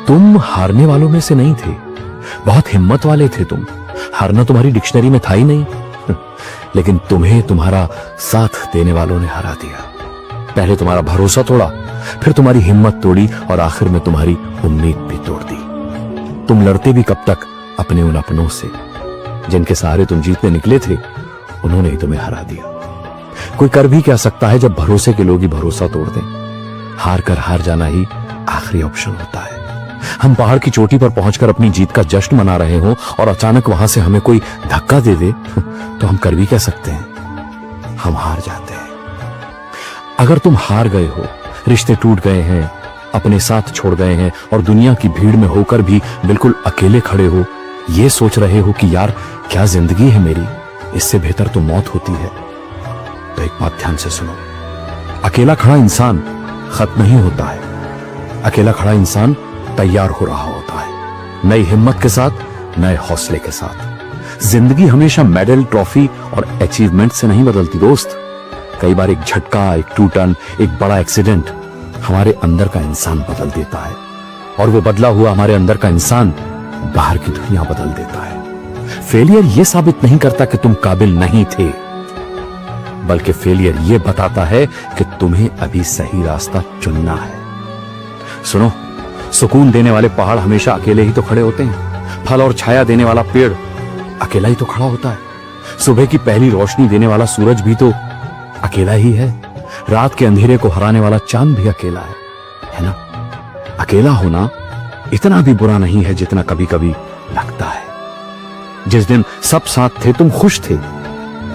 तुम हारने वालों में से नहीं थे, बहुत हिम्मत वाले थे तुम। हारना तुम्हारी डिक्शनरी में था ही नहीं। लेकिन तुम्हें तुम्हारा साथ देने वालों ने हरा दिया। पहले तुम्हारा भरोसा तोड़ा, फिर तुम्हारी हिम्मत तोड़ी और आखिर में तुम्हारी उम्मीद भी तोड़ दी। तुम लड़ते भी कब तक अपने उन अपनों से जिनके सहारे तुम जीतने निकले थे, उन्होंने ही तुम्हें हरा दिया। कोई कर भी क्या सकता है जब भरोसे के लोग ही भरोसा तोड़ दें। हार कर हार जाना ही आखिरी ऑप्शन होता है। हम पहाड़ की चोटी पर पहुंचकर अपनी जीत का जश्न मना रहे हो और अचानक वहां से हमें कोई धक्का दे दे, तो हम कर भी क्या सकते हैं? हम हार जाते हैं। अगर तुम हार गए हो, रिश्ते टूट गए हैं, अपने साथ छोड़ गए हैं और दुनिया की भीड़ में होकर भी बिल्कुल अकेले खड़े हो, ये सोच रहे हो कि यार क्या जिंदगी है मेरी, इससे बेहतर तो मौत होती है, तो एक बात ध्यान से सुनो। अकेला खड़ा इंसान खत्म नहीं होता है। अकेला खड़ा इंसान तैयार हो रहा होता है, नई हिम्मत के साथ, नए हौसले के साथ। जिंदगी हमेशा मेडल, ट्रॉफी और अचीवमेंट से नहीं बदलती दोस्त। कई बार एक झटका, एक टूटन, एक बड़ा एक्सीडेंट हमारे अंदर का इंसान बदल देता है, और वो बदला हुआ हमारे अंदर का इंसान बाहर की दुनिया बदल देता है। फेलियर ये साबित नहीं करता कि तुम काबिल नहीं थे, बल्कि फेलियर ये बताता है कि तुम्हें अभी सही रास्ता चुनना है। सुनो, सुकून देने वाले पहाड़ हमेशा अकेले ही तो खड़े होते हैं। फल और छाया देने वाला पेड़ अकेला ही तो खड़ा होता है। सुबह की पहली रोशनी देने वाला सूरज भी तो अकेला ही है। रात के अंधेरे को हराने वाला चांद भी अकेला है ना? अकेला होना इतना भी बुरा नहीं है जितना कभी कभी लगता है। जिस दिन सब साथ थे तुम खुश थे,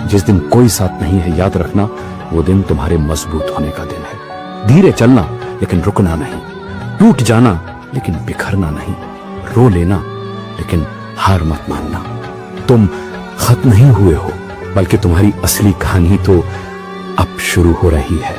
जिस दिन कोई साथ नहीं है याद रखना वो दिन तुम्हारे मजबूत होने का दिन है। धीरे चलना लेकिन रुकना नहीं, टूट जाना लेकिन बिखरना नहीं, रो लेना लेकिन हार मत मानना। तुम खत्म नहीं हुए हो, बल्कि तुम्हारी असली कहानी तो अब शुरू हो रही है।